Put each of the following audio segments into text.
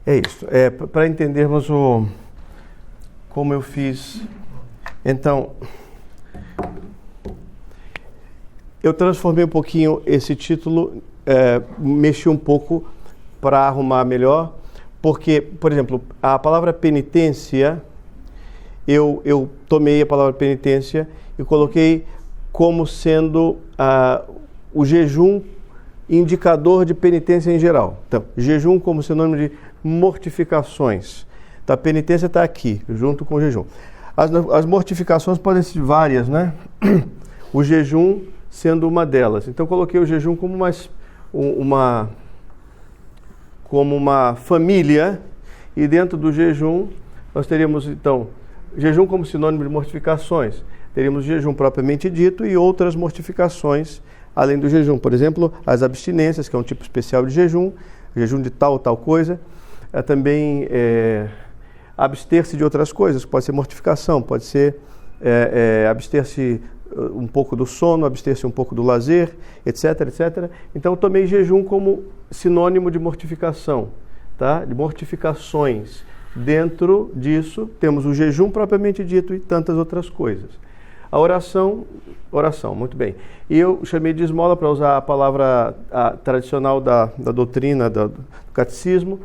É isso. Para entendermos como eu fiz. Então, eu transformei um pouquinho esse título, mexi um pouco para arrumar melhor, porque, por exemplo, a palavra penitência, eu tomei a palavra penitência e coloquei como sendo o jejum indicador de penitência em geral. Então, jejum como sinônimo de mortificações. Então, a penitência está aqui, junto com o jejum. As mortificações podem ser várias, né? O jejum sendo uma delas. Então, eu coloquei o jejum como uma família, e dentro do jejum nós teríamos, então, jejum como sinônimo de mortificações. Teríamos jejum propriamente dito e outras mortificações além do jejum. Por exemplo, as abstinências, que é um tipo especial de jejum de tal ou tal coisa. Também abster-se de outras coisas, pode ser mortificação, pode ser abster-se um pouco do sono, abster-se um pouco do lazer, etc, etc. Então, eu tomei jejum como sinônimo de mortificação, tá? De mortificações. Dentro disso, temos o jejum propriamente dito e tantas outras coisas. A oração, muito bem. E eu chamei de esmola para usar a palavra tradicional da doutrina, do catecismo,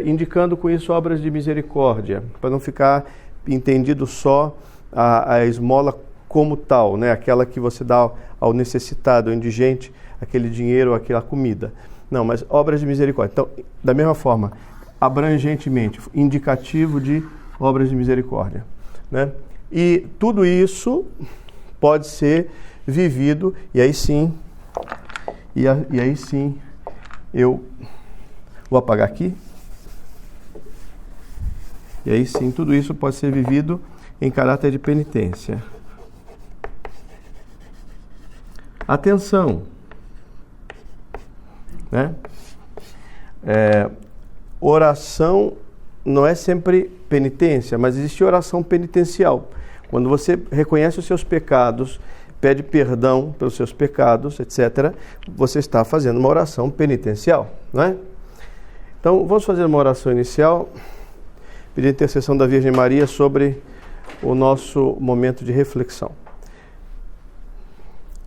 indicando com isso obras de misericórdia, para não ficar entendido só a esmola como tal, né? Aquela que você dá ao necessitado, ao indigente, aquele dinheiro, aquela comida. Não, mas obras de misericórdia. Então, da mesma forma, abrangentemente, indicativo de obras de misericórdia, né? E tudo isso pode ser vivido, e aí sim, eu vou apagar aqui, e aí sim, tudo isso pode ser vivido em caráter de penitência. Atenção, né? Oração não é sempre penitência, mas existe oração penitencial. Quando você reconhece os seus pecados, pede perdão pelos seus pecados, etc., você está fazendo uma oração penitencial, não é? Então, vamos fazer uma oração inicial, pedir a intercessão da Virgem Maria sobre o nosso momento de reflexão.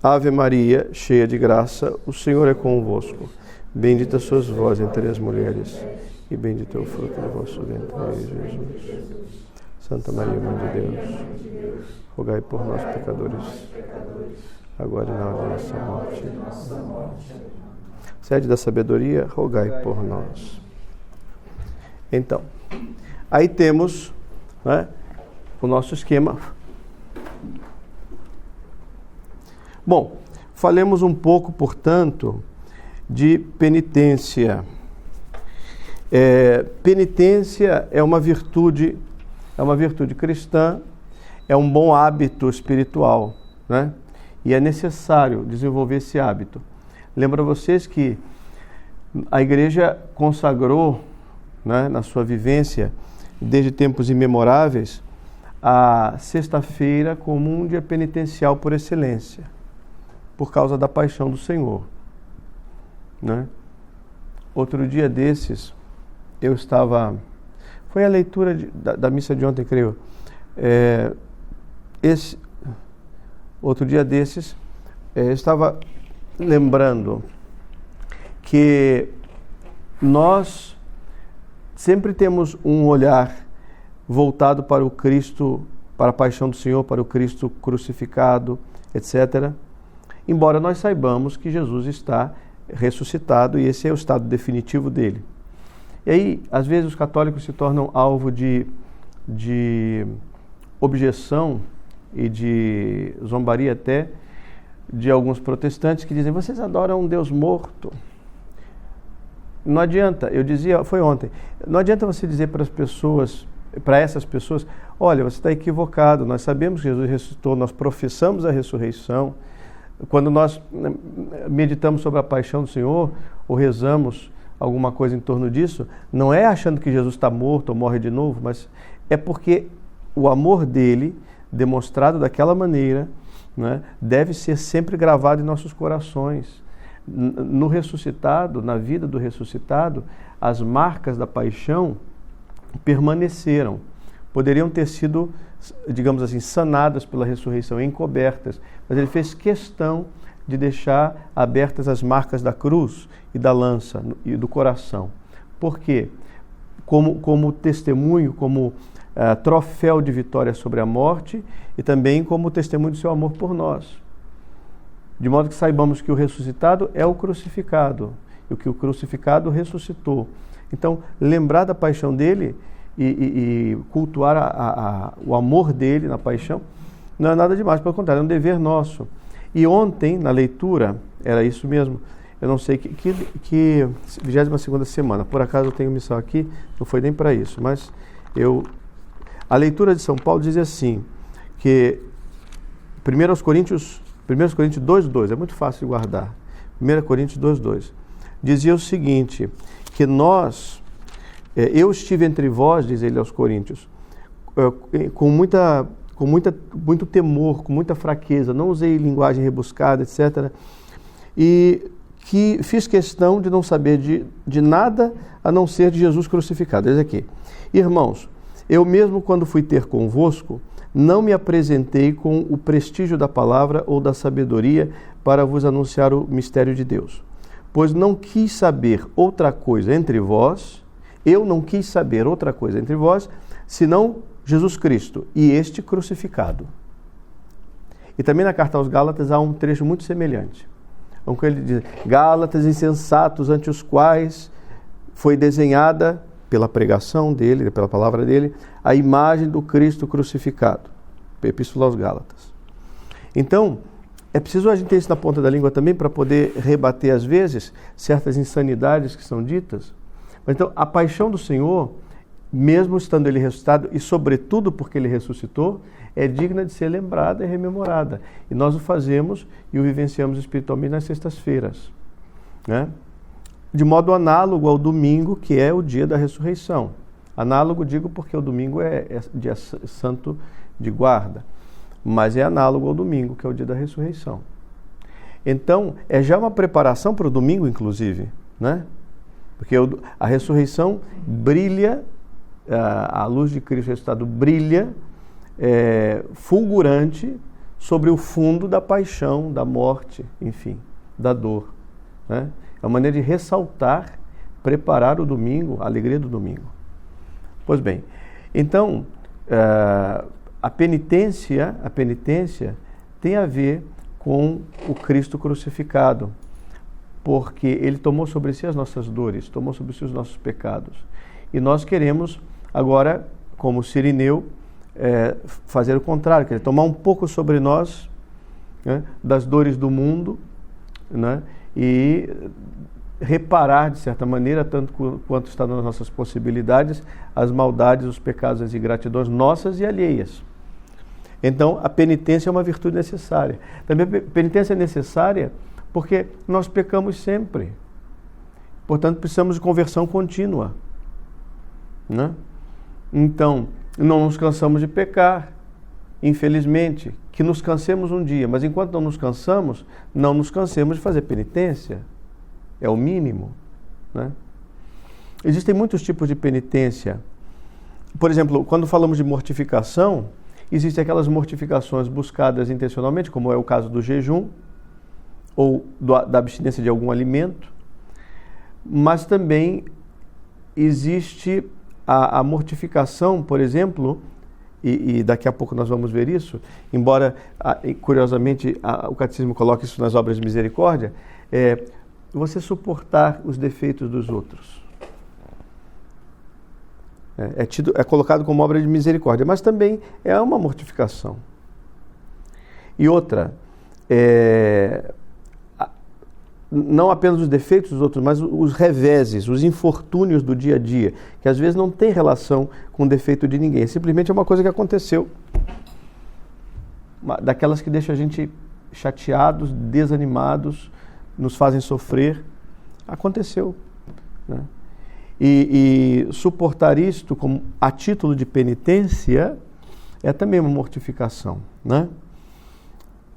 Ave Maria, cheia de graça, o Senhor é convosco. Bendita sois vós entre as mulheres, e bendito é o fruto do vosso ventre, Jesus. Santa Maria, Mãe de Deus, rogai por nós, pecadores, agora e na hora da nossa morte. Sede da sabedoria, rogai por nós. Então, aí temos, né, o nosso esquema. Bom, falemos um pouco, portanto, de penitência. Penitência é uma virtude cristã, é um bom hábito espiritual, né? E é necessário desenvolver esse hábito. Lembro a vocês que a Igreja consagrou, né, na sua vivência, desde tempos imemoráveis, a sexta-feira como um dia penitencial por excelência, por causa da paixão do Senhor, né? Outro dia desses, eu estava... Foi a leitura da missa de ontem, creio. Outro dia desses, eu estava lembrando que nós sempre temos um olhar voltado para o Cristo, para a paixão do Senhor, para o Cristo crucificado, etc. Embora nós saibamos que Jesus está ressuscitado e esse é o estado definitivo dele. E aí, às vezes, os católicos se tornam alvo de objeção e de zombaria até de alguns protestantes que dizem: vocês adoram um Deus morto. Não adianta, eu dizia, foi ontem, não adianta você dizer para as pessoas, para essas pessoas, olha, você está equivocado, nós sabemos que Jesus ressuscitou, nós professamos a ressurreição. Quando nós meditamos sobre a paixão do Senhor, ou rezamos alguma coisa em torno disso, não é achando que Jesus está morto ou morre de novo, mas é porque o amor dele, demonstrado daquela maneira, né, deve ser sempre gravado em nossos corações. no ressuscitado, na vida do ressuscitado, as marcas da paixão permaneceram. Poderiam ter sido, digamos assim, sanadas pela ressurreição, encobertas, mas ele fez questão de deixar abertas as marcas da cruz e da lança e do coração. Por quê? Como testemunho, como troféu de vitória sobre a morte e também como testemunho do seu amor por nós. De modo que saibamos que o ressuscitado é o crucificado e que o crucificado ressuscitou. Então, lembrar da paixão dele e cultuar o amor dele na paixão não é nada demais, pelo contrário, é um dever nosso. E ontem, na leitura, era isso mesmo, eu não sei que 22ª semana, por acaso eu tenho missão aqui, não foi nem para isso, mas a leitura de São Paulo diz assim, que 1 Coríntios 2:2, é muito fácil de guardar, 1 Coríntios 2:2, dizia o seguinte, que eu estive entre vós, diz ele aos Coríntios, com muito temor, com muita fraqueza, não usei linguagem rebuscada, etc., e que fiz questão de não saber de nada a não ser de Jesus crucificado. Diz aqui, irmãos, eu mesmo quando fui ter convosco, não me apresentei com o prestígio da palavra ou da sabedoria para vos anunciar o mistério de Deus, pois não quis saber outra coisa entre vós, senão Jesus Cristo e este crucificado. E também na carta aos Gálatas há um trecho muito semelhante. Onde ele diz, Gálatas insensatos, ante os quais foi desenhada, pela pregação dele, pela palavra dele, a imagem do Cristo crucificado. Epístola aos Gálatas. Então, é preciso a gente ter isso na ponta da língua também para poder rebater, às vezes, certas insanidades que são ditas. Então, a paixão do Senhor, mesmo estando ele ressuscitado, e sobretudo porque ele ressuscitou, é digna de ser lembrada e rememorada. E nós o fazemos e o vivenciamos espiritualmente nas sextas-feiras, né? De modo análogo ao domingo, que é o dia da ressurreição. Análogo, digo, porque o domingo é dia santo de guarda, mas é análogo ao domingo, que é o dia da ressurreição. Então, é já uma preparação para o domingo, inclusive, né? Porque a ressurreição brilha, a luz de Cristo ressuscitado brilha, fulgurante sobre o fundo da paixão, da morte, enfim, da dor, né? É uma maneira de ressaltar, preparar o domingo, a alegria do domingo. Pois bem, então, a penitência tem a ver com o Cristo crucificado, porque ele tomou sobre si as nossas dores, tomou sobre si os nossos pecados. E nós queremos agora, como Cirineu, fazer o contrário, quer dizer, tomar um pouco sobre nós, né, das dores do mundo, né, e reparar, de certa maneira, tanto quanto está nas nossas possibilidades, as maldades, os pecados, as ingratidões nossas e alheias. Então, a penitência é uma virtude necessária. Também a penitência é necessária porque nós pecamos sempre. Portanto, precisamos de conversão contínua, né? Então, não nos cansamos de pecar, infelizmente. Que nos cansemos um dia, mas enquanto não nos cansemos de fazer penitência. É o mínimo, né? Existem muitos tipos de penitência. Por exemplo, quando falamos de mortificação, existem aquelas mortificações buscadas intencionalmente, como é o caso do jejum, ou da abstinência de algum alimento, mas também existe a mortificação, por exemplo, e daqui a pouco nós vamos ver isso, embora, curiosamente, o Catecismo coloque isso nas obras de misericórdia, você suportar os defeitos dos outros. É colocado como obra de misericórdia, mas também é uma mortificação. E outra, não apenas os defeitos dos outros, mas os reveses, os infortúnios do dia a dia, que às vezes não tem relação com o defeito de ninguém, simplesmente é uma coisa que aconteceu, daquelas que deixam a gente chateados, desanimados, nos fazem sofrer. Aconteceu, né? E suportar isto como a título de penitência é também uma mortificação, né?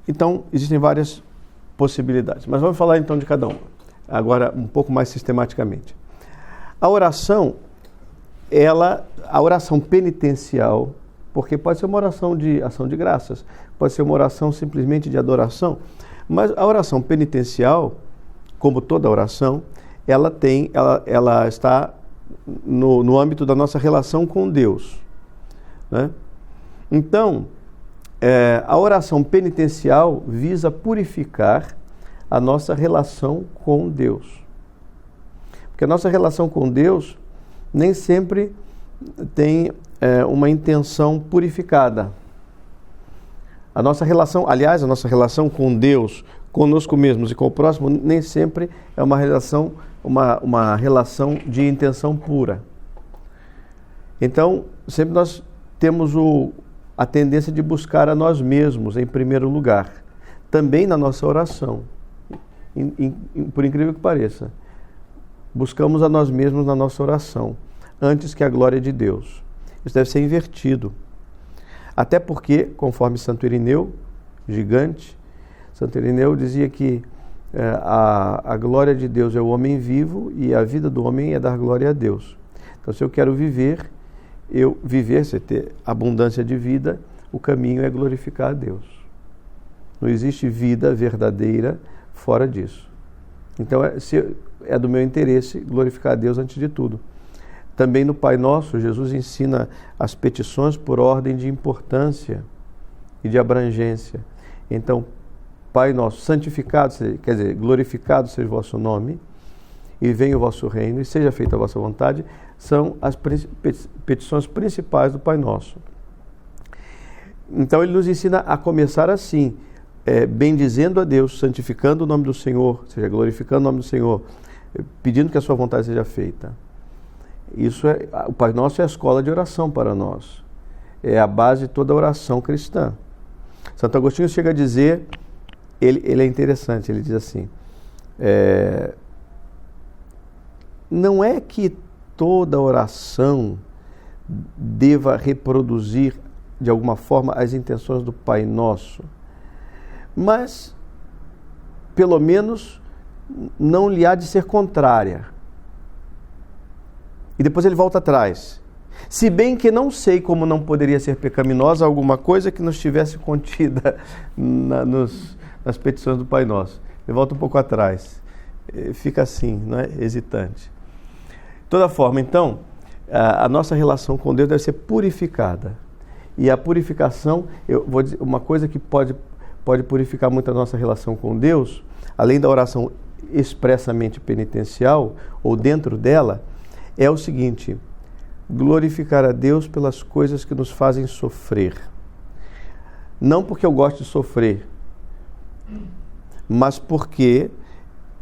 Então, existem várias possibilidades. Mas vamos falar então de cada uma, agora um pouco mais sistematicamente. A oração penitencial, porque pode ser uma oração de ação de graças, pode ser uma oração simplesmente de adoração, mas a oração penitencial, como toda oração, ela está no âmbito da nossa relação com Deus, né? Então, a oração penitencial visa purificar a nossa relação com Deus. Porque a nossa relação com Deus nem sempre tem uma intenção purificada. A nossa relação com Deus, conosco mesmos e com o próximo, nem sempre é uma relação de intenção pura. Então, sempre nós temos a tendência de buscar a nós mesmos em primeiro lugar, também na nossa oração, por incrível que pareça. Buscamos a nós mesmos na nossa oração, antes que a glória de Deus. Isso deve ser invertido. Até porque, conforme Santo Irineu, gigante, Santo Irineu dizia que a glória de Deus é o homem vivo e a vida do homem é dar glória a Deus. Então, se eu quero viver, se ter abundância de vida, o caminho é glorificar a Deus. Não existe vida verdadeira fora disso. Então, é do meu interesse glorificar a Deus antes de tudo. Também no Pai Nosso, Jesus ensina as petições por ordem de importância e de abrangência. Então, Pai Nosso, santificado, quer dizer, glorificado seja o vosso nome, e venha o vosso reino, e seja feita a vossa vontade, são as petições principais do Pai Nosso. Então ele nos ensina a começar assim, bendizendo a Deus, santificando o nome do Senhor, ou seja, glorificando o nome do Senhor, pedindo que a sua vontade seja feita. O Pai Nosso é a escola de oração para nós, é a base de toda a oração cristã. Santo Agostinho chega a dizer, ele é interessante, ele diz assim, não é que toda oração deva reproduzir de alguma forma as intenções do Pai Nosso, mas pelo menos não lhe há de ser contrária. E depois ele volta atrás. Se bem que não sei como não poderia ser pecaminosa alguma coisa que não estivesse contida nas petições do Pai Nosso. Ele volta um pouco atrás. Fica assim, não é? Hesitante. De toda forma, então, a nossa relação com Deus deve ser purificada. E a purificação, eu vou dizer, uma coisa que pode purificar muito a nossa relação com Deus, além da oração expressamente penitencial, ou dentro dela, é o seguinte: glorificar a Deus pelas coisas que nos fazem sofrer. Não porque eu gosto de sofrer, mas porque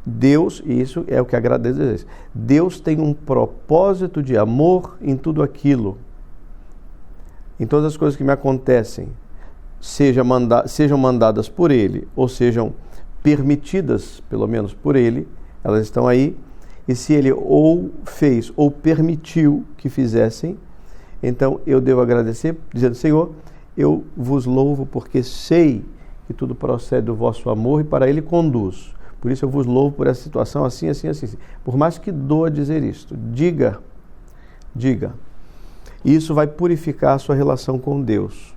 Deus, e isso é o que agrada a Deus, Deus tem um propósito de amor em tudo aquilo, em todas as coisas que me acontecem, sejam mandadas por Ele, ou sejam permitidas, pelo menos por Ele, elas estão aí, e se Ele ou fez ou permitiu que fizessem, então eu devo agradecer, dizendo: Senhor, eu vos louvo porque sei que tudo procede do vosso amor e para Ele conduz. Por isso eu vos louvo por essa situação assim, assim, assim. Por mais que doa dizer isto, diga. E isso vai purificar a sua relação com Deus.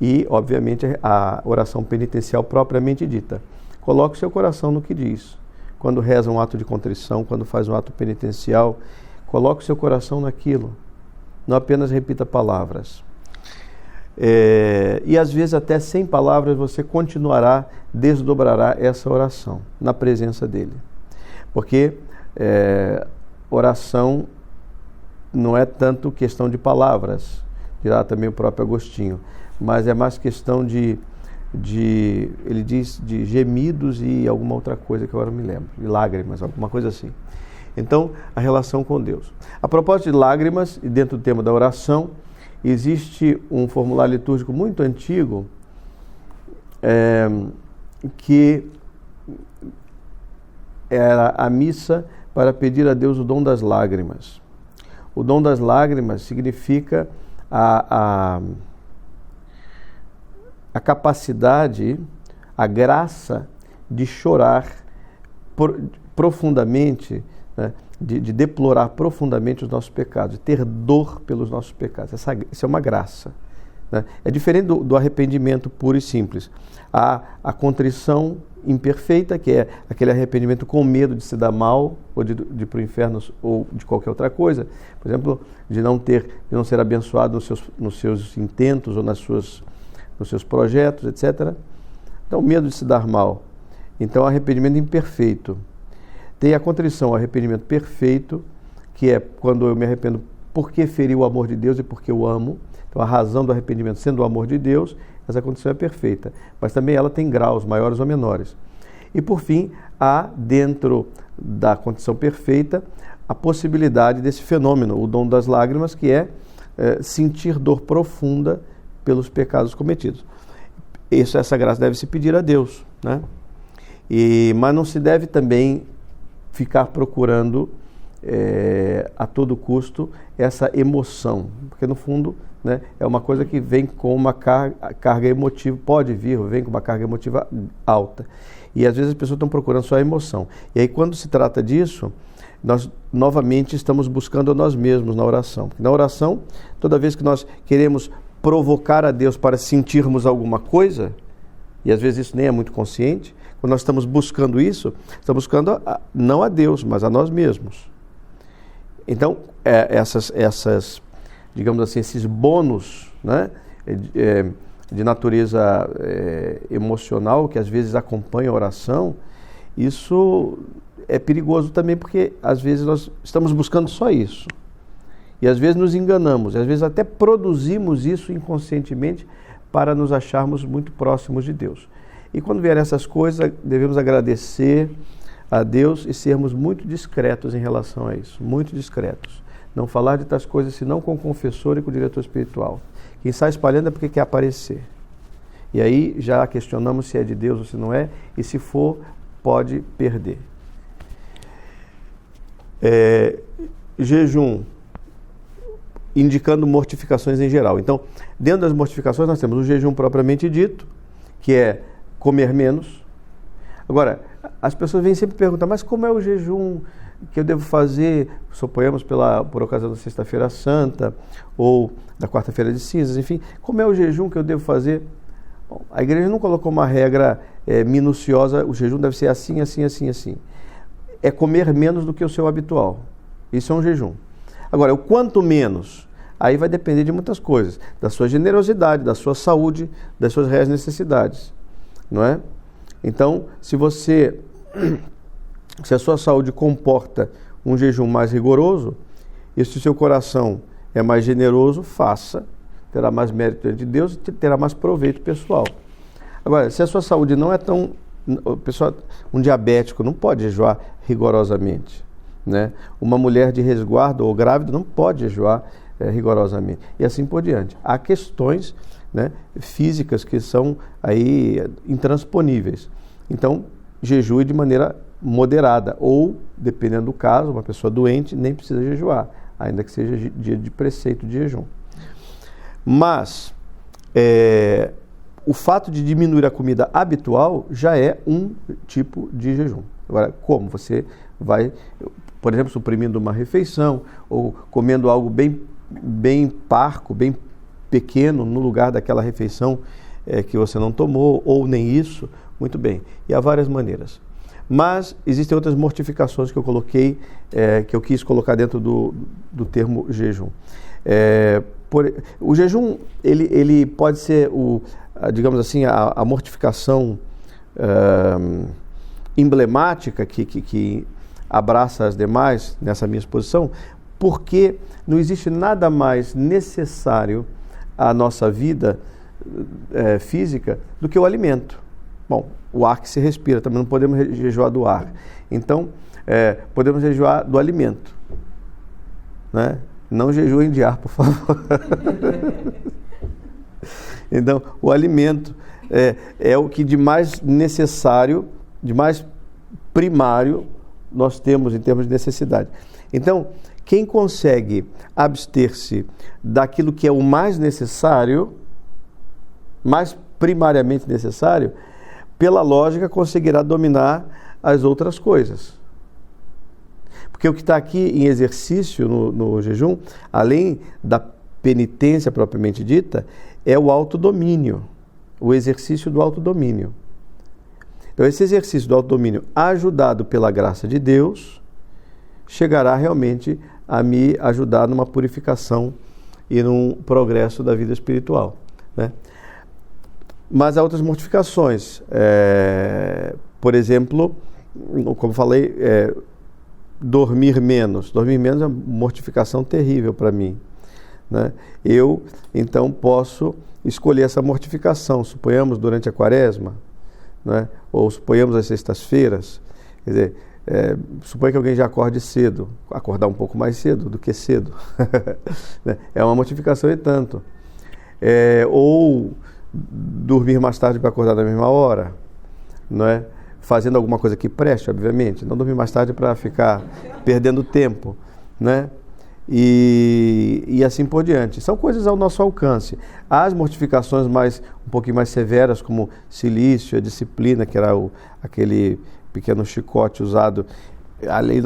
E, obviamente, a oração penitencial propriamente dita. Coloque o seu coração no que diz. Quando reza um ato de contrição, quando faz um ato penitencial, coloque o seu coração naquilo. Não apenas repita palavras. E às vezes até sem palavras você desdobrará essa oração na presença dele. Porque oração não é tanto questão de palavras, dirá também o próprio Agostinho, mas é mais questão ele diz de gemidos e alguma outra coisa que agora não me lembro, de lágrimas, alguma coisa assim. Então, a relação com Deus. A propósito de lágrimas, e dentro do tema da oração, existe um formulário litúrgico muito antigo que era a missa para pedir a Deus o dom das lágrimas. O dom das lágrimas significa a capacidade, a graça de chorar profundamente, né? de deplorar profundamente os nossos pecados, de ter dor pelos nossos pecados. Isso é uma graça. Né? É diferente do arrependimento puro e simples. Há a contrição imperfeita, que é aquele arrependimento com medo de se dar mal, ou de ir para o inferno, ou de qualquer outra coisa. Por exemplo, de não ser abençoado nos seus intentos, ou nos seus projetos, etc. Então, medo de se dar mal. Então, arrependimento imperfeito. Tem a contrição, o arrependimento perfeito, que é quando eu me arrependo porque feri o amor de Deus e porque eu amo. Então, a razão do arrependimento sendo o amor de Deus, essa condição é perfeita. Mas também ela tem graus, maiores ou menores. E, por fim, há dentro da condição perfeita a possibilidade desse fenômeno, o dom das lágrimas, que é sentir dor profunda pelos pecados cometidos. Essa graça deve se pedir a Deus, né? Mas não se deve também ficar procurando a todo custo essa emoção, porque no fundo, né, é uma coisa que vem com uma carga emotiva, vem com uma carga emotiva alta. E às vezes as pessoas estão procurando só a emoção. E aí quando se trata disso, nós novamente estamos buscando a nós mesmos na oração. Porque na oração, toda vez que nós queremos provocar a Deus para sentirmos alguma coisa, e às vezes isso nem é muito consciente, quando nós estamos buscando isso, estamos buscando não a Deus, mas a nós mesmos. Então, digamos assim, esses bônus, né, de natureza emocional, que às vezes acompanham a oração, isso é perigoso também, porque às vezes nós estamos buscando só isso. E às vezes nos enganamos, às vezes até produzimos isso inconscientemente para nos acharmos muito próximos de Deus. E quando vierem essas coisas, devemos agradecer a Deus e sermos muito discretos em relação a isso, muito discretos. Não falar de tais coisas senão com o confessor e com o diretor espiritual. Quem sai espalhando é porque quer aparecer. E aí já questionamos se é de Deus ou se não é, e se for, pode perder. Jejum, indicando mortificações em geral. Então, dentro das mortificações nós temos o jejum propriamente dito, que é comer menos. Agora, as pessoas vêm sempre perguntar, mas como é o jejum que eu devo fazer, suponhamos por ocasião da Sexta-feira Santa, ou da Quarta-feira de Cinzas, enfim, como é o jejum que eu devo fazer? Bom, a igreja não colocou uma regra minuciosa, o jejum deve ser assim, assim, assim, assim. É comer menos do que o seu habitual. Isso é um jejum. Agora, o quanto menos, aí vai depender de muitas coisas, da sua generosidade, da sua saúde, das suas reais necessidades, não é? Então, se a sua saúde comporta um jejum mais rigoroso, e se o seu coração é mais generoso, faça, terá mais mérito diante de Deus e terá mais proveito pessoal. Agora, se a sua saúde não é tão... um diabético não pode jejuar rigorosamente, né? Uma mulher de resguardo ou grávida não pode jejuar rigorosamente, e assim por diante. Há questões, né, físicas que são aí intransponíveis. Então, jejue de maneira moderada, ou, dependendo do caso, uma pessoa doente nem precisa jejuar, ainda que seja dia de preceito de jejum. Mas, o fato de diminuir a comida habitual já é um tipo de jejum. Agora, como? Você vai, por exemplo, suprimindo uma refeição, ou comendo algo bem parco, bem pequeno, no lugar daquela refeição que você não tomou, ou nem isso, muito bem. E há várias maneiras. Mas existem outras mortificações que eu coloquei, que eu quis colocar dentro do termo jejum. O jejum, ele pode ser, digamos assim, a mortificação emblemática que abraça as demais nessa minha exposição, porque não existe nada mais necessário à nossa vida física do que o alimento. Bom, o ar que se respira, também não podemos jejuar do ar. Então, podemos jejuar do alimento, né? Não jejuem de ar, por favor. Então, o alimento é o que de mais necessário, de mais primário nós temos em termos de necessidade. Então, quem consegue abster-se daquilo que é o mais necessário, mais primariamente necessário, pela lógica, conseguirá dominar as outras coisas. Porque o que está aqui em exercício no jejum, além da penitência propriamente dita, é o autodomínio, o exercício do autodomínio. Então, esse exercício do autodomínio, ajudado pela graça de Deus, chegará realmente a me ajudar numa purificação e num progresso da vida espiritual, né? Mas há outras mortificações. Por exemplo, como falei, dormir menos. Dormir menos é uma mortificação terrível para mim, né? Eu, então, posso escolher essa mortificação, suponhamos durante a quaresma, né? Ou suponhamos as sextas-feiras, quer dizer, suponha que alguém já acorde cedo, acordar um pouco mais cedo do que cedo, é uma mortificação e tanto. Ou dormir mais tarde para acordar na mesma hora, não é? Fazendo alguma coisa que preste, obviamente, não dormir mais tarde para ficar perdendo tempo, né? E assim por diante. São coisas ao nosso alcance. As mortificações um pouquinho mais severas, como silício, a disciplina, que era aquele pequeno chicote usado ali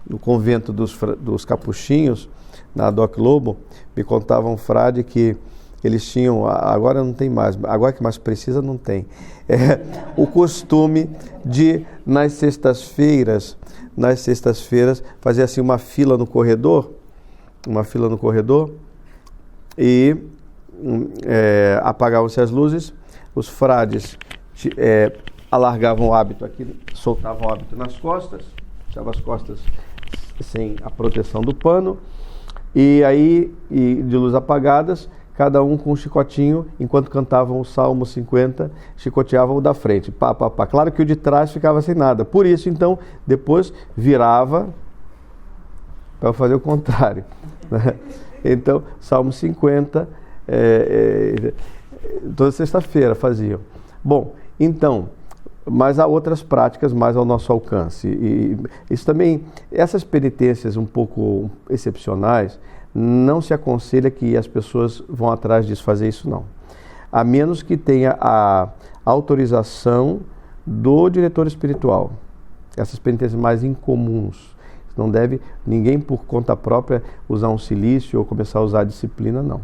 no convento dos capuchinhos, na Doc Lobo, me contava um frade que eles tinham, agora não tem mais, agora que mais precisa não tem, o costume de, nas sextas-feiras, fazer assim uma fila no corredor, e apagavam-se as luzes, os frades alargavam o hábito aqui, soltavam o hábito nas costas, deixavam as costas sem a proteção do pano, e aí, de luz apagadas, cada um com um chicotinho, enquanto cantavam o Salmo 50, chicoteavam o da frente, pá, pá, pá. Claro que o de trás ficava sem nada, por isso, então, depois virava para fazer o contrário, né? Então, Salmo 50, toda sexta-feira faziam. Bom, então, mas há outras práticas mais ao nosso alcance. E isso também, essas penitências um pouco excepcionais, não se aconselha que as pessoas vão atrás disso, fazer isso não. A menos que tenha a autorização do diretor espiritual. Essas penitências mais incomuns. Não deve ninguém por conta própria usar um silício ou começar a usar a disciplina, não.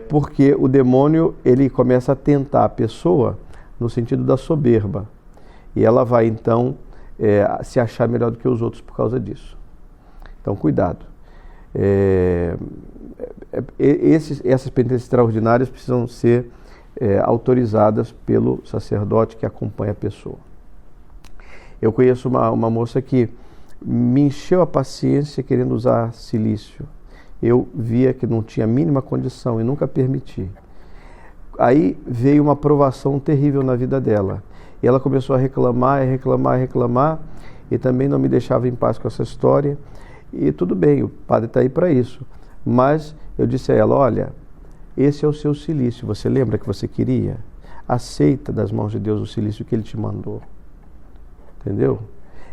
Porque o demônio, ele começa a tentar a pessoa no sentido da soberba. E ela vai, então, se achar melhor do que os outros por causa disso. Então, cuidado. Essas penitências extraordinárias precisam ser autorizadas pelo sacerdote que acompanha a pessoa. Eu conheço uma moça que me encheu a paciência querendo usar silício. Eu via que não tinha a mínima condição e nunca permiti. Aí veio uma provação terrível na vida dela. E ela começou a reclamar, e também não me deixava em paz com essa história. E tudo bem, o padre está aí para isso. Mas eu disse a ela, olha, esse é o seu silício, você lembra que você queria? Aceita das mãos de Deus o silício que Ele te mandou. Entendeu?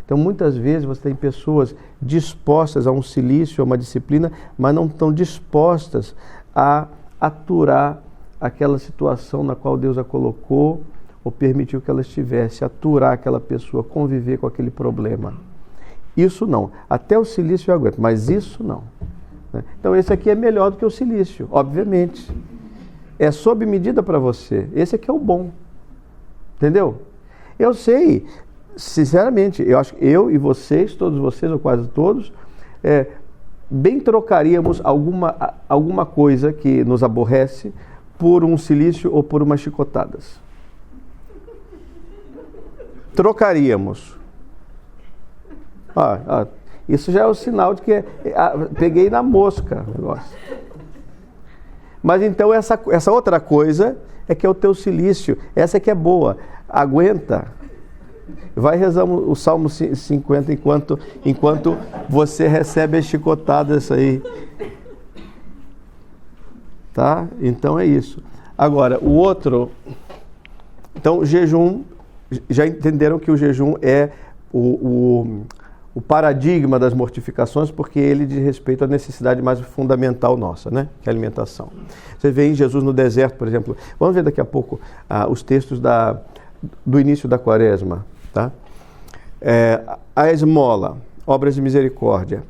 Então, muitas vezes você tem pessoas dispostas a um silício, a uma disciplina, mas não estão dispostas a aturar aquela situação na qual Deus a colocou ou permitiu que ela estivesse, aturar aquela pessoa, conviver com aquele problema. Isso não. Até o silício eu aguento, mas isso não. Então, esse aqui é melhor do que o silício, obviamente. É sob medida para você. Esse aqui é o bom. Entendeu? Eu sei, sinceramente, eu acho que eu e vocês, todos vocês, ou quase todos, bem trocaríamos alguma coisa que nos aborrece por um silício ou por umas chicotadas. Trocaríamos. Isso já é o sinal de que peguei na mosca o negócio. Mas então essa outra coisa é que é o teu silício. Essa que é boa. Aguenta. Vai rezar o Salmo 50 enquanto você recebe as chicotadas aí. Tá? Então é isso. Agora, o outro... Então, jejum... Já entenderam que o jejum é o paradigma das mortificações, porque ele diz respeito à necessidade mais fundamental nossa, né? Que é a alimentação. Você vê em Jesus no deserto, por exemplo. Vamos ver daqui a pouco os textos do início da Quaresma. Tá? A esmola, obras de misericórdia.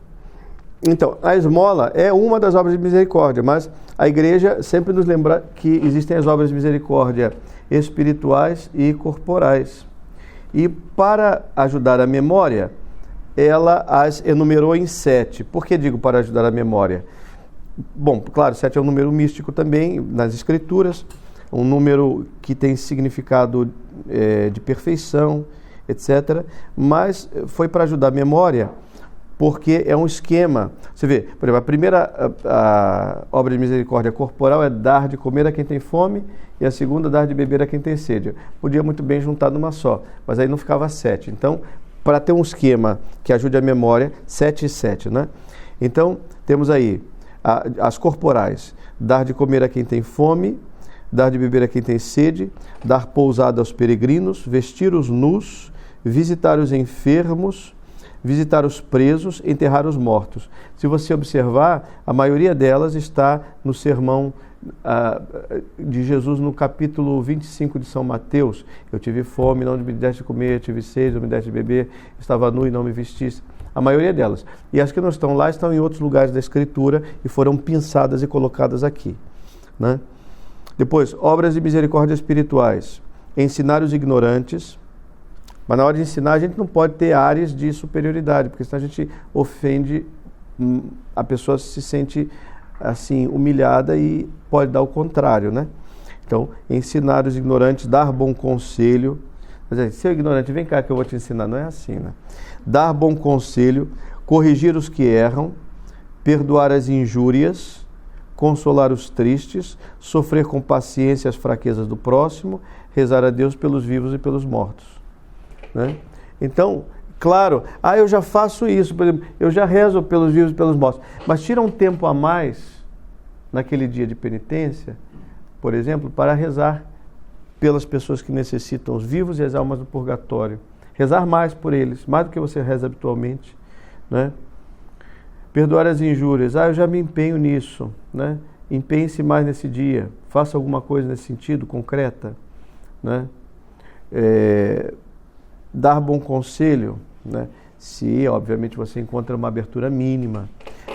Então, a esmola é uma das obras de misericórdia, mas a igreja sempre nos lembra que existem as obras de misericórdia espirituais e corporais. E para ajudar a memória, ela as enumerou em 7. Por que digo para ajudar a memória? Bom, claro, 7 é um número místico também nas Escrituras, um número que tem significado de perfeição, etc. Mas foi para ajudar a memória, porque é um esquema. Você vê, por exemplo, a primeira obra de misericórdia corporal é dar de comer a quem tem fome, e a segunda, dar de beber a quem tem sede. Podia muito bem juntar numa só, mas aí não ficava 7. Então, para ter um esquema que ajude a memória, 7 e 7, né? Então, temos aí as corporais: dar de comer a quem tem fome, dar de beber a quem tem sede, dar pousada aos peregrinos, vestir os nus, visitar os enfermos, visitar os presos, enterrar os mortos. Se você observar, a maioria delas está no sermão de Jesus no capítulo 25 de São Mateus. Eu tive fome, não me deste de comer, tive sede, não me deste de beber, estava nu e não me vestiste. A maioria delas. E as que não estão lá estão em outros lugares da Escritura e foram pinçadas e colocadas aqui, né? Depois, obras de misericórdia espirituais. Ensinar os ignorantes. Mas na hora de ensinar, a gente não pode ter áreas de superioridade, porque senão a gente ofende, a pessoa se sente assim humilhada e pode dar o contrário, né? Então, ensinar os ignorantes, dar bom conselho. Quer dizer, seu ignorante, vem cá que eu vou te ensinar. Não é assim, né? Dar bom conselho, corrigir os que erram, perdoar as injúrias, consolar os tristes, sofrer com paciência as fraquezas do próximo, rezar a Deus pelos vivos e pelos mortos, né? Então, claro, eu já faço isso, por exemplo, eu já rezo pelos vivos e pelos mortos, mas tira um tempo a mais naquele dia de penitência, por exemplo, para rezar pelas pessoas que necessitam, os vivos e as almas do purgatório. Rezar mais por eles, mais do que você reza habitualmente, né? Perdoar as injúrias. Eu já me empenho nisso, né? Empenhe-se mais nesse dia, faça alguma coisa nesse sentido, concreta, né? Dar bom conselho, né? Se, obviamente, você encontra uma abertura mínima.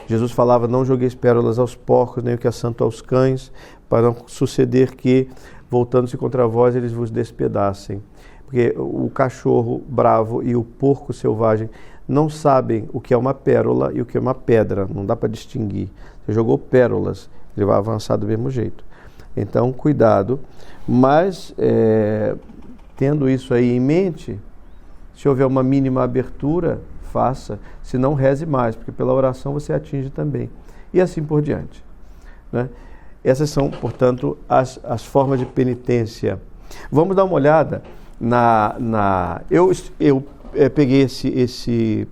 Jesus falava: não jogueis pérolas aos porcos, nem o que é santo aos cães, para não suceder que, voltando-se contra vós, eles vos despedacem. Porque o cachorro bravo e o porco selvagem não sabem o que é uma pérola e o que é uma pedra, não dá para distinguir. Você jogou pérolas, ele vai avançar do mesmo jeito. Então, cuidado, mas tendo isso aí em mente, se houver uma mínima abertura, faça, se não, reze mais, porque pela oração você atinge também, e assim por diante, né? Essas são, portanto, as formas de penitência. Vamos dar uma olhada eu peguei esse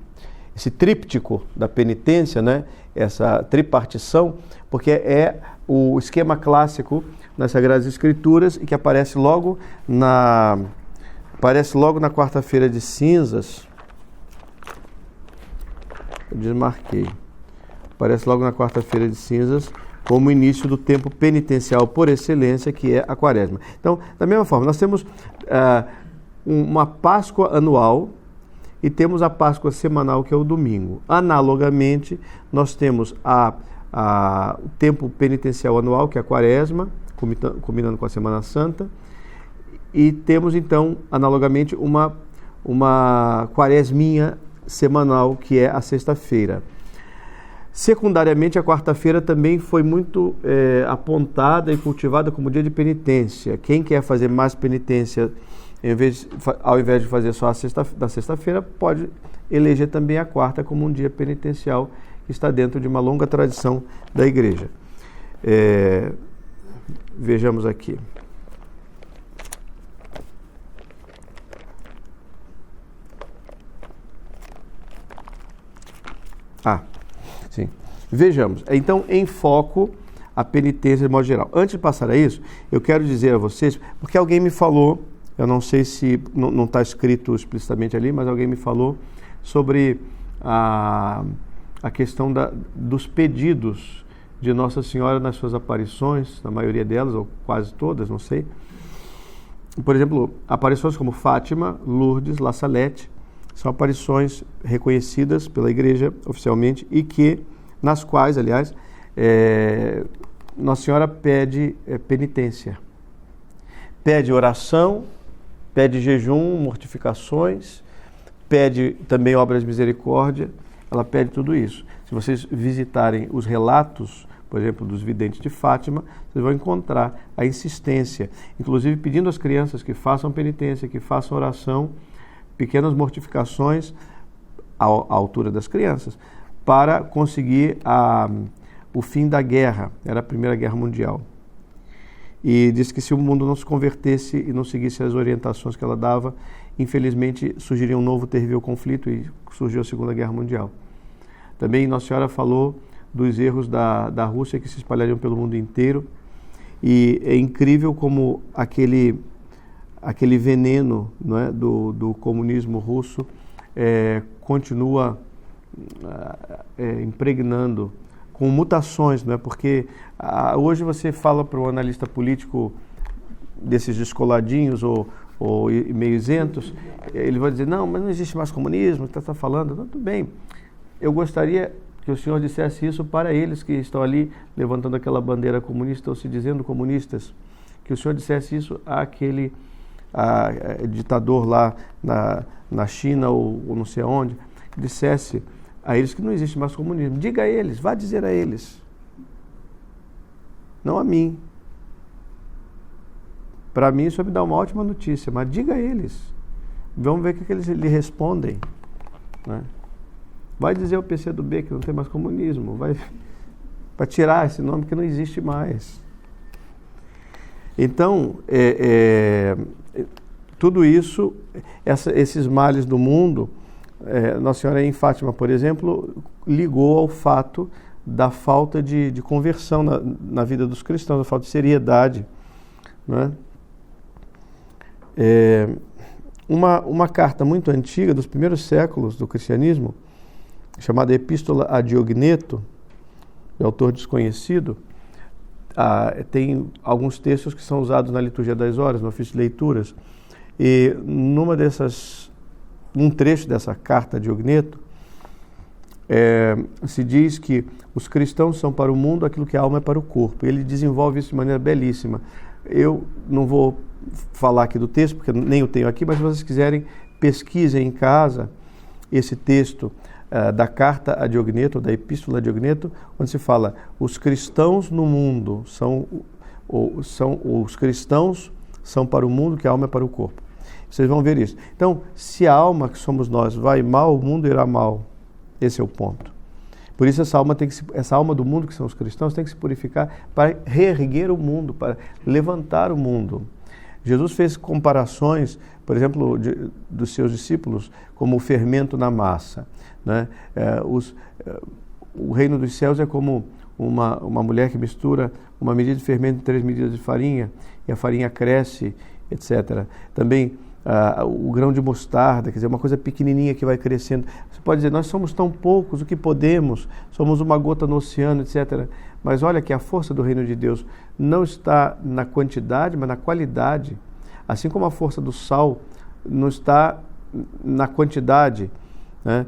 tríptico da penitência, né? Essa tripartição, porque é o esquema clássico nas Sagradas Escrituras e que aparece logo na quarta-feira de cinzas. Eu desmarquei. Aparece logo na quarta-feira de cinzas como o início do tempo penitencial por excelência, que é a Quaresma. Então, da mesma forma, nós temos uma Páscoa anual e temos a Páscoa semanal, que é o domingo. Analogamente, nós temos o tempo penitencial anual, que é a Quaresma, combinando com a Semana Santa, e temos, então, analogamente, uma Quaresminha semanal, que é a sexta-feira. Secundariamente, a quarta-feira também foi muito apontada e cultivada como dia de penitência. Quem quer fazer mais penitência, ao invés de fazer só da sexta-feira, pode eleger também a quarta como um dia penitencial, que está dentro de uma longa tradição da Igreja. Vejamos aqui. Sim. Vejamos. Então, em foco, a penitência de modo geral. Antes de passar a isso, eu quero dizer a vocês, porque alguém me falou, eu não sei se não está escrito explicitamente ali, mas alguém me falou sobre a questão dos pedidos de Nossa Senhora nas suas aparições, na maioria delas, ou quase todas, não sei. Por exemplo, aparições como Fátima, Lourdes, La Salette, são aparições reconhecidas pela Igreja oficialmente e nas quais, aliás, Nossa Senhora pede penitência, pede oração, pede jejum, mortificações, pede também obras de misericórdia, ela pede tudo isso. Se vocês visitarem os relatos, por exemplo, dos videntes de Fátima, vocês vão encontrar a insistência, inclusive pedindo às crianças que façam penitência, que façam oração, pequenas mortificações à altura das crianças, para conseguir o fim da guerra. Era a Primeira Guerra Mundial. E disse que se o mundo não se convertesse e não seguisse as orientações que ela dava, infelizmente surgiria um novo terrível conflito e surgiu a Segunda Guerra Mundial. Também Nossa Senhora falou dos erros da Rússia que se espalhariam pelo mundo inteiro, e é incrível como aquele veneno, não é, do comunismo russo continua impregnando com mutações, não é? Porque hoje você fala para o analista político desses descoladinhos ou meio isentos, ele vai dizer, não, mas não existe mais comunismo, que está falando. Não, tudo bem, eu gostaria que o senhor dissesse isso para eles que estão ali levantando aquela bandeira comunista ou se dizendo comunistas, que o senhor dissesse isso àquele ditador lá na China ou não sei onde, que dissesse a eles que não existe mais comunismo. Diga a eles, vá dizer a eles, não a mim. Para mim isso me dá uma ótima notícia, mas diga a eles, vamos ver o que eles lhe respondem, né? Vai dizer ao PCdoB que não tem mais comunismo, vai tirar esse nome que não existe mais. Então, tudo isso, esses males do mundo, Nossa Senhora em Fátima, por exemplo, ligou ao fato da falta de conversão na vida dos cristãos, a falta de seriedade, né? Uma carta muito antiga, dos primeiros séculos do cristianismo, chamada Epístola a Diogneto, de autor desconhecido, tem alguns textos que são usados na liturgia das horas, no ofício de leituras, e um trecho dessa carta a Diogneto, se diz que os cristãos são para o mundo aquilo que a alma é para o corpo. Ele desenvolve isso de maneira belíssima. Eu não vou falar aqui do texto, porque nem o tenho aqui, mas se vocês quiserem, pesquisem em casa esse texto da carta a Diogneto, da Epístola a Diogneto, onde se fala, os cristãos no mundo os cristãos são para o mundo que a alma é para o corpo. Vocês vão ver isso. Então, se a alma que somos nós vai mal, o mundo irá mal. Esse é o ponto. Por isso essa alma do mundo, que são os cristãos, tem que se purificar para reerguer o mundo, para levantar o mundo. Jesus fez comparações, por exemplo, dos seus discípulos, como o fermento na massa, né? O reino dos céus é como uma mulher que mistura uma medida de fermento em 3 medidas de farinha, e a farinha cresce, etc. Também o grão de mostarda, quer dizer, uma coisa pequenininha que vai crescendo. Você pode dizer, nós somos tão poucos, o que podemos? Somos uma gota no oceano, etc. Mas olha que a força do reino de Deus não está na quantidade, mas na qualidade. Assim como a força do sal não está na quantidade, né?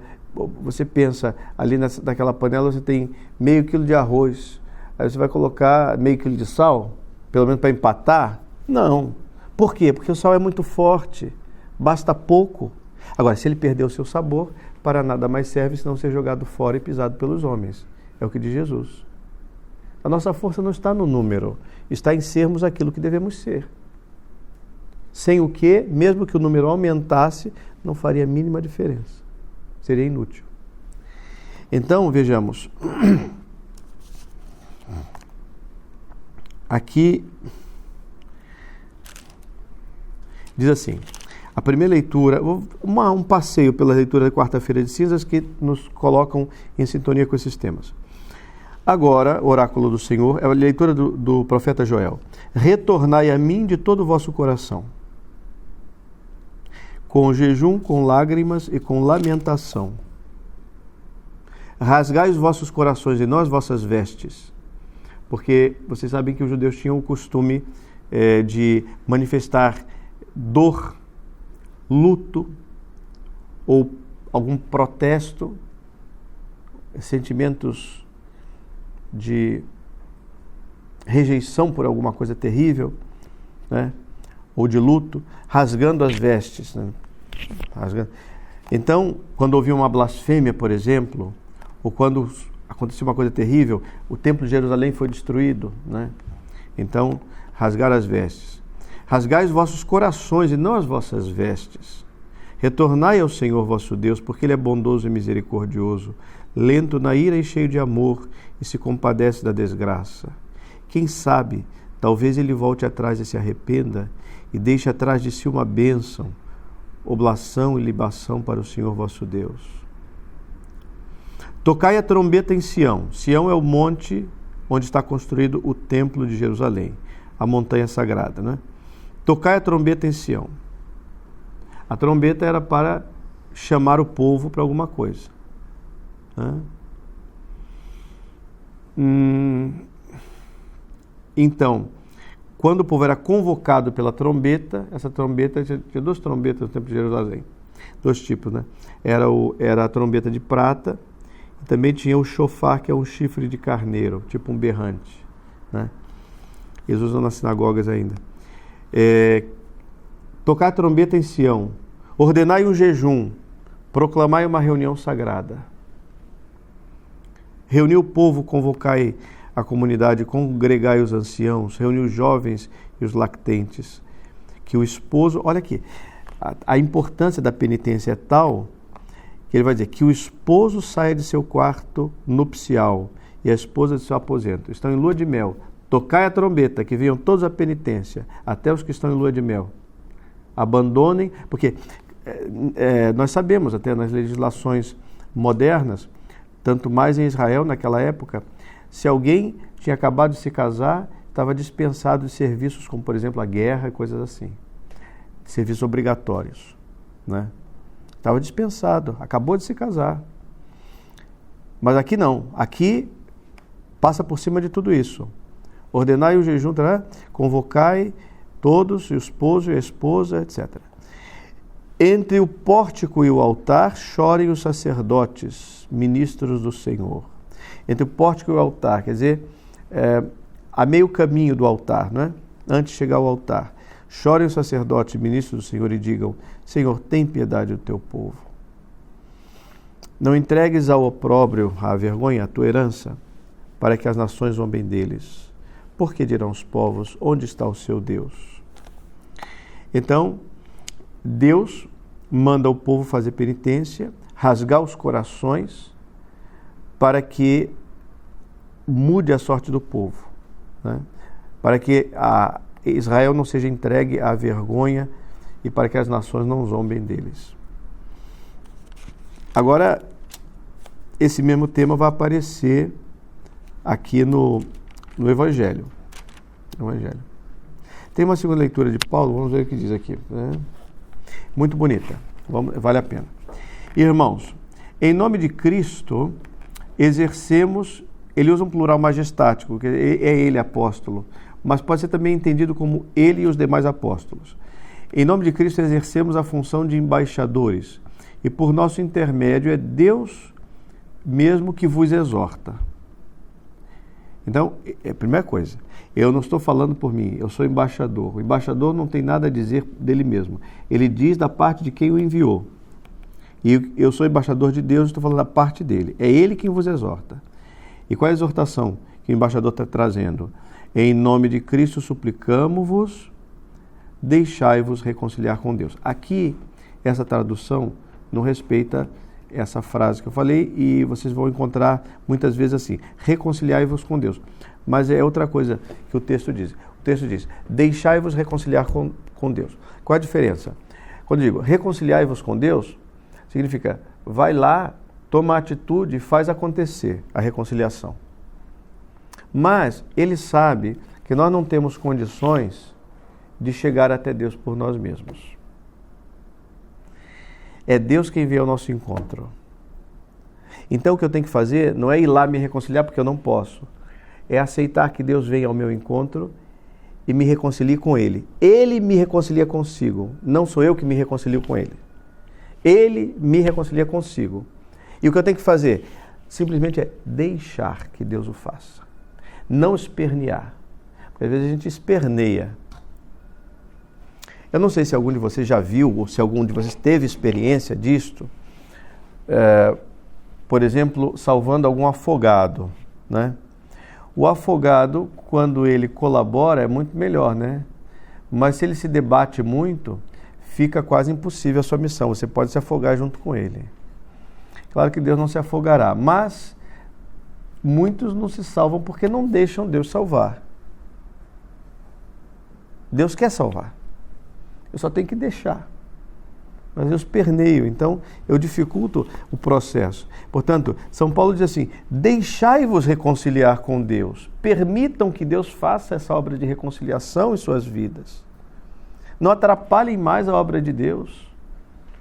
Você pensa, ali naquela panela você tem meio quilo de arroz, aí você vai colocar meio quilo de sal, pelo menos para empatar? Não. Por quê? Porque o sal é muito forte, basta pouco. Agora, se ele perder o seu sabor, para nada mais serve senão ser jogado fora e pisado pelos homens. É o que diz Jesus. A nossa força não está no número, está em sermos aquilo que devemos ser. Sem o que, mesmo que o número aumentasse, não faria a mínima diferença. Seria inútil. Então, vejamos. Aqui diz assim, a primeira leitura, um passeio pela leitura da quarta-feira de cinzas que nos colocam em sintonia com esses temas. Agora, o oráculo do Senhor, é a leitura do profeta Joel. Retornai a mim de todo o vosso coração, com jejum, com lágrimas e com lamentação. Rasgai os vossos corações e não as vossas vestes. Porque vocês sabem que os judeus tinham o costume de manifestar dor, luto ou algum protesto, sentimentos de rejeição por alguma coisa terrível, né? Ou de luto, rasgando as vestes, né? Então, quando ouvia uma blasfêmia, por exemplo, ou quando acontecia uma coisa terrível, o templo de Jerusalém foi destruído, né? Então, rasgar as vestes. Rasgai os vossos corações e não as vossas vestes. Retornai ao Senhor vosso Deus, porque Ele é bondoso e misericordioso, lento na ira e cheio de amor, e se compadece da desgraça. Quem sabe, talvez Ele volte atrás e se arrependa, e deixe atrás de si uma bênção, oblação e libação para o Senhor vosso Deus. Tocai a trombeta em Sião. Sião é o monte onde está construído o templo de Jerusalém, a montanha sagrada, né? Tocai a trombeta em Sião. A trombeta era para chamar o povo para alguma coisa, né? Então, quando o povo era convocado pela trombeta, essa trombeta tinha duas trombetas no templo de Jerusalém, dois tipos, né? Era a trombeta de prata, e também tinha o shofar, que é um chifre de carneiro, tipo um berrante, né? Eles usam nas sinagogas ainda. Tocar a trombeta em Sião, ordenai um jejum, proclamai uma reunião sagrada. Reuni o povo, convocai a comunidade, congregai os anciãos, reuni os jovens e os lactentes, que o esposo, olha aqui, a importância da penitência é tal, que ele vai dizer que o esposo saia de seu quarto nupcial e a esposa de seu aposento. Estão em lua de mel. Tocai a trombeta, que venham todos à penitência, até os que estão em lua de mel. Abandonem, porque nós sabemos até nas legislações modernas, tanto mais em Israel naquela época, se alguém tinha acabado de se casar, estava dispensado de serviços como, por exemplo, a guerra e coisas assim. Serviços obrigatórios, né? Estava dispensado, acabou de se casar. Mas aqui não, aqui passa por cima de tudo isso. Ordenai o jejum, convocai todos, o esposo e a esposa, etc. Entre o pórtico e o altar, chorem os sacerdotes, ministros do Senhor. Entre o pórtico e o altar, quer dizer, a meio caminho do altar, não é? Antes de chegar ao altar. Chorem os sacerdotes, ministros do Senhor, e digam: Senhor, tem piedade do teu povo. Não entregues ao opróbrio, à vergonha, a tua herança, para que as nações zombem deles. Porque dirão os povos: onde está o seu Deus? Então, Deus manda o povo fazer penitência, rasgar os corações, para que mude a sorte do povo, né? Para que Israel não seja entregue à vergonha e para que as nações não zombem deles. Agora, esse mesmo tema vai aparecer aqui no Evangelho. Tem uma segunda leitura de Paulo, vamos ver o que diz aqui, né? Muito bonita, vale a pena. Irmãos, em nome de Cristo, exercemos, ele usa um plural majestático, que é ele apóstolo, mas pode ser também entendido como ele e os demais apóstolos. Em nome de Cristo exercemos a função de embaixadores, e por nosso intermédio é Deus mesmo que vos exorta. Então, a primeira coisa, eu não estou falando por mim, eu sou embaixador. O embaixador não tem nada a dizer dele mesmo. Ele diz da parte de quem o enviou. E eu sou embaixador de Deus, estou falando da parte dele. É ele quem vos exorta. E qual é a exortação que o embaixador está trazendo? Em nome de Cristo suplicamo-vos, deixai-vos reconciliar com Deus. Aqui, essa tradução não respeita essa frase que eu falei, e vocês vão encontrar muitas vezes assim: reconciliai-vos com Deus. Mas é outra coisa que o texto diz. O texto diz: deixai-vos reconciliar com Deus. Qual a diferença? Quando eu digo reconciliai-vos com Deus, significa vai lá, toma atitude e faz acontecer a reconciliação. Mas ele sabe que nós não temos condições de chegar até Deus por nós mesmos. É Deus quem vem ao nosso encontro. Então o que eu tenho que fazer não é ir lá me reconciliar porque eu não posso. É aceitar que Deus venha ao meu encontro e me reconcilie com Ele. Ele me reconcilia consigo, não sou eu que me reconcilio com Ele. Ele me reconcilia consigo. E o que eu tenho que fazer? Simplesmente é deixar que Deus o faça. Não espernear. Porque às vezes a gente esperneia. Eu não sei se algum de vocês já viu, ou se algum de vocês teve experiência disto. Por exemplo, salvando algum afogado, né? O afogado, quando ele colabora, é muito melhor, né? Mas se ele se debate muito, fica quase impossível a sua missão. Você pode se afogar junto com ele. Claro que Deus não se afogará, mas muitos não se salvam porque não deixam Deus salvar. Deus quer salvar. Eu só tenho que deixar. Mas eu esperneio, então eu dificulto o processo. Portanto, São Paulo diz assim: deixai-vos reconciliar com Deus. Permitam que Deus faça essa obra de reconciliação em suas vidas. Não atrapalhem mais a obra de Deus.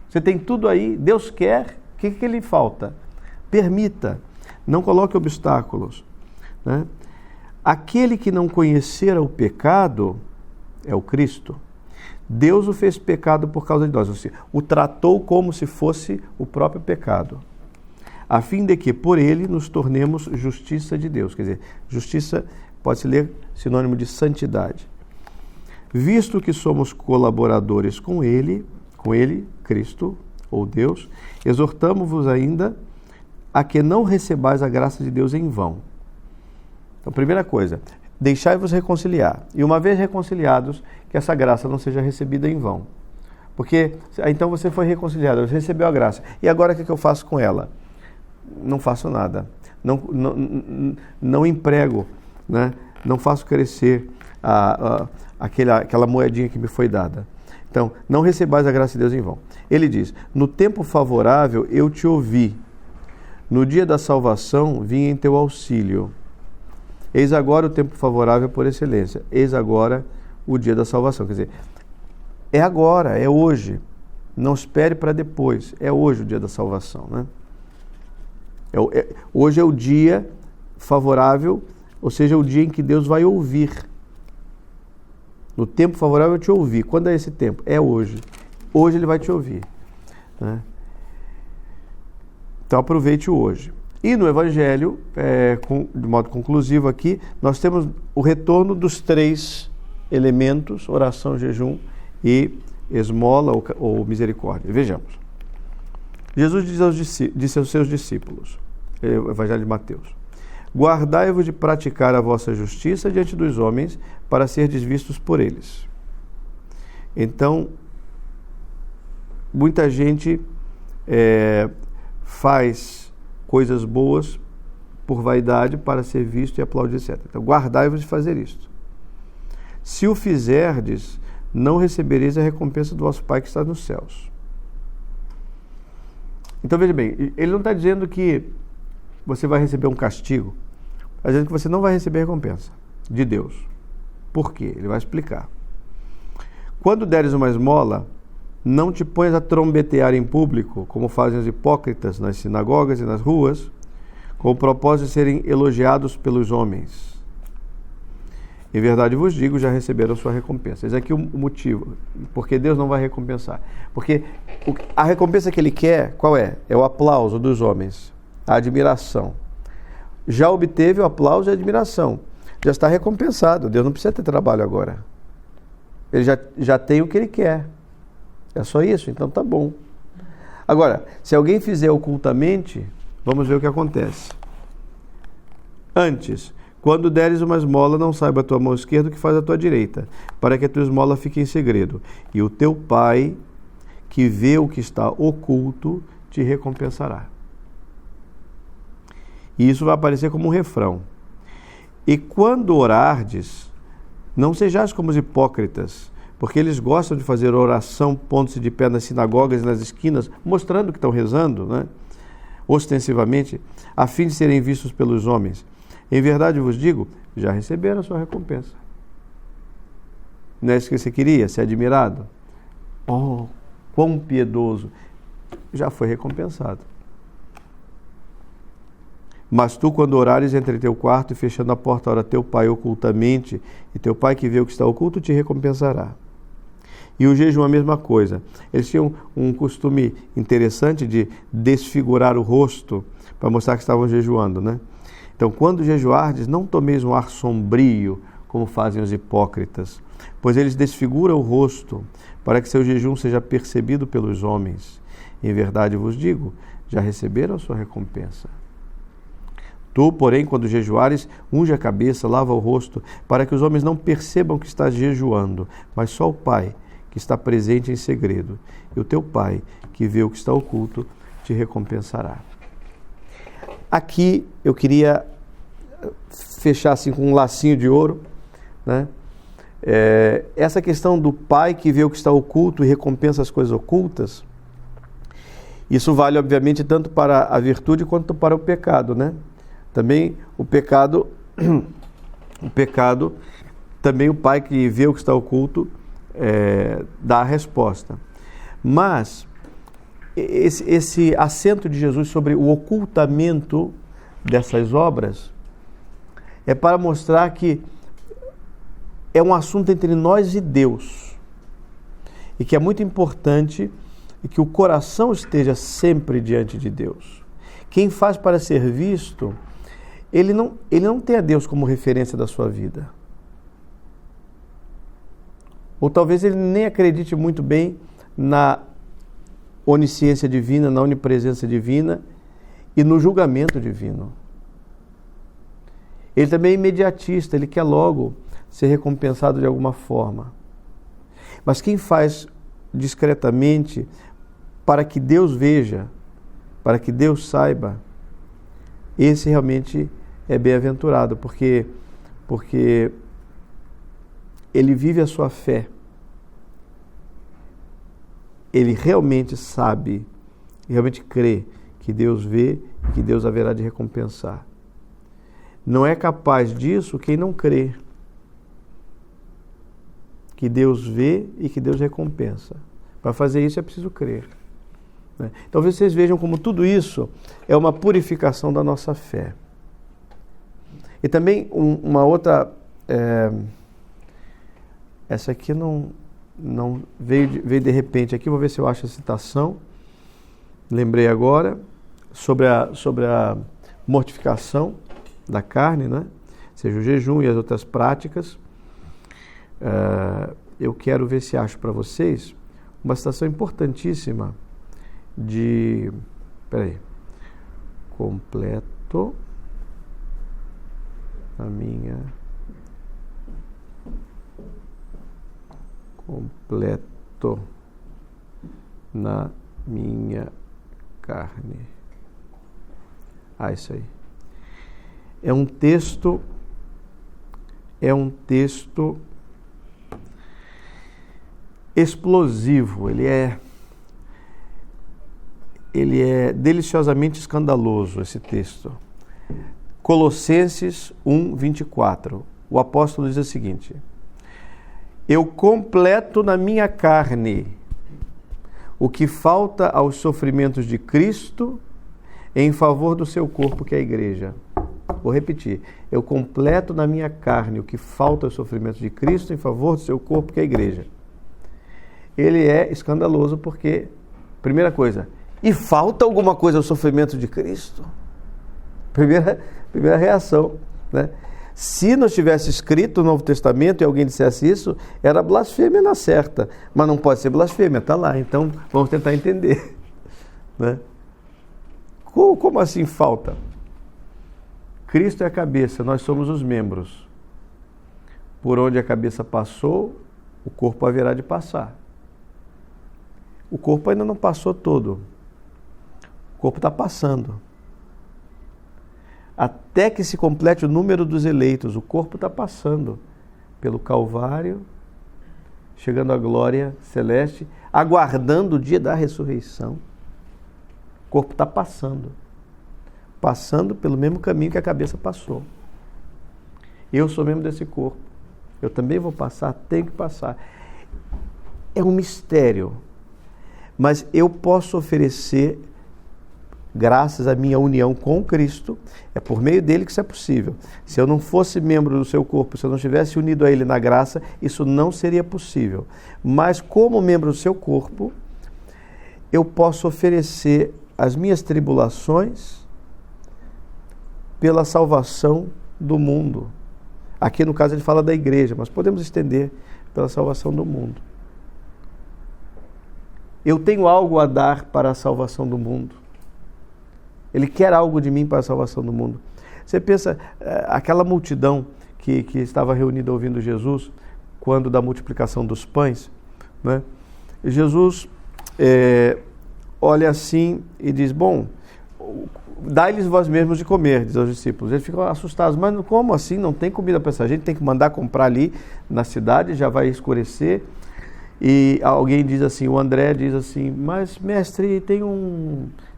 Você tem tudo aí, Deus quer, o que lhe falta? Permita, não coloque obstáculos, né? Aquele que não conhecer o pecado é o Cristo. Deus o fez pecado por causa de nós, ou seja, o tratou como se fosse o próprio pecado, a fim de que por ele nos tornemos justiça de Deus. Quer dizer, justiça pode-se ler sinônimo de santidade. Visto que somos colaboradores com ele, Cristo, ou Deus, exortamo-vos ainda a que não recebais a graça de Deus em vão. Então, primeira coisa, deixai-vos reconciliar. E uma vez reconciliados, que essa graça não seja recebida em vão. Porque, então você foi reconciliado, você recebeu a graça. E agora o que eu faço com ela? Não faço nada. Não emprego, né? Não faço crescer aquela moedinha que me foi dada. Então, não recebais a graça de Deus em vão. Ele diz: no tempo favorável eu te ouvi. No dia da salvação vim em teu auxílio. Eis agora o tempo favorável por excelência. Eis agora o dia da salvação. Quer dizer, é agora, é hoje. Não espere para depois. É hoje o dia da salvação, né? Hoje é o dia favorável, ou seja, o dia em que Deus vai ouvir. No tempo favorável eu te ouvi. Quando é esse tempo? É hoje. Hoje Ele vai te ouvir, né? Então aproveite o hoje. E no Evangelho, de modo conclusivo aqui, nós temos o retorno dos 3 elementos: oração, jejum e esmola ou misericórdia. Vejamos. Jesus disse aos seus discípulos, Evangelho de Mateus: guardai-vos de praticar a vossa justiça diante dos homens, para serdes vistos por eles. Então, muita gente faz coisas boas por vaidade, para ser visto e aplaudido, etc. Então, guardai-vos de fazer isto. Se o fizerdes, não recebereis a recompensa do vosso Pai que está nos céus. Então, veja bem, ele não está dizendo que você vai receber um castigo, está dizendo que você não vai receber recompensa de Deus. Por quê? Ele vai explicar. Quando deres uma esmola, não te ponhas a trombetear em público, como fazem os hipócritas nas sinagogas e nas ruas, com o propósito de serem elogiados pelos homens. Em verdade vos digo, já receberam sua recompensa. Esse aqui é o motivo, porque Deus não vai recompensar. Porque a recompensa que Ele quer, qual é? É o aplauso dos homens, a admiração. Já obteve o aplauso e a admiração. Já está recompensado. Deus não precisa ter trabalho agora. Ele já tem o que Ele quer. É só isso, então tá bom. Agora, se alguém fizer ocultamente, vamos ver o que acontece. Antes, quando deres uma esmola, não saiba a tua mão esquerda o que faz a tua direita, para que a tua esmola fique em segredo. E o teu Pai, que vê o que está oculto, te recompensará. E isso vai aparecer como um refrão. E quando orardes, não sejais como os hipócritas, porque eles gostam de fazer oração, pondo-se de pé nas sinagogas e nas esquinas, mostrando que estão rezando, né? Ostensivamente, a fim de serem vistos pelos homens. Em verdade vos digo, já receberam a sua recompensa. Não é isso que você queria? Ser admirado? Oh, quão piedoso! Já foi recompensado. Mas tu, quando orares, entra em teu quarto e fechando a porta, ora teu pai ocultamente, e teu pai que vê o que está oculto te recompensará. E o jejum a mesma coisa. Eles tinham um costume interessante de desfigurar o rosto para mostrar que estavam jejuando, né? Então, quando jejuardes, não tomeis um ar sombrio, como fazem os hipócritas, pois eles desfiguram o rosto, para que seu jejum seja percebido pelos homens. Em verdade vos digo, já receberam a sua recompensa. Tu, porém, quando jejuares, unge a cabeça, lava o rosto, para que os homens não percebam que estás jejuando, mas só o Pai, que está presente em segredo. E o teu Pai, que vê o que está oculto, te recompensará. Aqui eu queria fechar assim com um lacinho de ouro, né? Essa questão do Pai que vê o que está oculto e recompensa as coisas ocultas, isso vale obviamente tanto para a virtude quanto para o pecado, né? Também o pecado, também o Pai que vê o que está oculto dá a resposta. Mas esse acento de Jesus sobre o ocultamento dessas obras é para mostrar que é um assunto entre nós e Deus e que é muito importante que o coração esteja sempre diante de Deus. Quem faz para ser visto, ele não tem a Deus como referência da sua vida. Ou talvez ele nem acredite muito bem na onisciência divina, na onipresença divina e no julgamento divino. Ele também é imediatista, ele quer logo ser recompensado de alguma forma. Mas quem faz discretamente para que Deus veja, para que Deus saiba, esse realmente é bem-aventurado, porque ele vive a sua fé. Ele realmente sabe, realmente crê que Deus vê e que Deus haverá de recompensar. Não é capaz disso quem não crê que Deus vê e que Deus recompensa. Para fazer isso é preciso crer. Então vocês vejam como tudo isso é uma purificação da nossa fé. E também uma outra... essa aqui não veio de repente aqui, vou ver se eu acho a citação. Lembrei agora sobre a mortificação da carne, né? Seja o jejum e as outras práticas. Eu quero ver se acho para vocês uma citação importantíssima de... completo a minha... completo na minha carne. Isso aí. É um texto explosivo, ele é deliciosamente escandaloso, esse texto. Colossenses 1:24. O apóstolo diz o seguinte: eu completo na minha carne o que falta aos sofrimentos de Cristo em favor do seu corpo, que é a igreja. Vou repetir. Eu completo na minha carne o que falta aos sofrimentos de Cristo em favor do seu corpo, que é a igreja. Ele é escandaloso porque, primeira coisa, e falta alguma coisa ao sofrimento de Cristo? Primeira reação, né? Se não tivesse escrito o Novo Testamento e alguém dissesse isso, era blasfêmia na certa. Mas não pode ser blasfêmia, está lá. Então, vamos tentar entender. Né? Como assim falta? Cristo é a cabeça, nós somos os membros. Por onde a cabeça passou, o corpo haverá de passar. O corpo ainda não passou todo. O corpo está passando. Até que se complete o número dos eleitos, o corpo está passando pelo Calvário, chegando à glória celeste, aguardando o dia da ressurreição. O corpo está passando pelo mesmo caminho que a cabeça passou. Eu sou membro desse corpo. Eu também vou passar, tenho que passar. É um mistério, mas eu posso oferecer graças à minha união com Cristo, é por meio dele que isso é possível. Se eu não fosse membro do seu corpo, se eu não estivesse unido a ele na graça, isso não seria possível. Mas como membro do seu corpo, eu posso oferecer as minhas tribulações pela salvação do mundo. Aqui no caso ele fala da igreja, mas podemos estender pela salvação do mundo. Eu tenho algo a dar para a salvação do mundo. Ele quer algo de mim para a salvação do mundo. Você pensa, aquela multidão que estava reunida ouvindo Jesus, quando da multiplicação dos pães, né? Jesus olha assim e diz, bom, dai-lhes vós mesmos de comer, diz aos discípulos. Eles ficam assustados, mas como assim? Não tem comida para essa gente, tem que mandar comprar ali na cidade, já vai escurecer. E alguém diz assim, o André diz assim, mas mestre, tem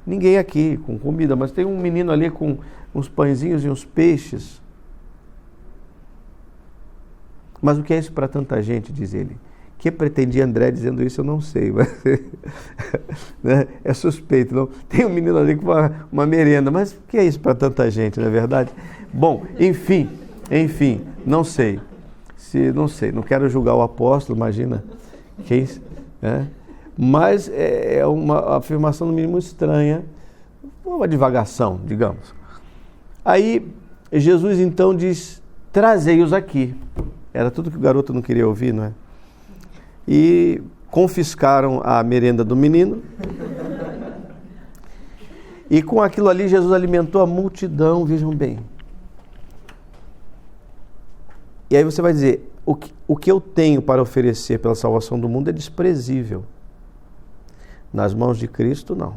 ninguém aqui com comida, mas tem um menino ali com uns pãezinhos e uns peixes. Mas o que é isso para tanta gente, diz ele? O que pretendia André dizendo isso, eu não sei. Mas, né? É suspeito. Não? Tem um menino ali com uma merenda, mas o que é isso para tanta gente, não é verdade? Bom, enfim, não sei. Não sei, não quero julgar o apóstolo, imagina quem... Né? Mas é uma afirmação no mínimo estranha, uma divagação, digamos. Aí Jesus então diz, trazei-os aqui. Era tudo que o garoto não queria ouvir, não é? E confiscaram a merenda do menino. E com aquilo ali Jesus alimentou a multidão, vejam bem. E aí você vai dizer, o que eu tenho para oferecer pela salvação do mundo é desprezível. Nas mãos de Cristo, não.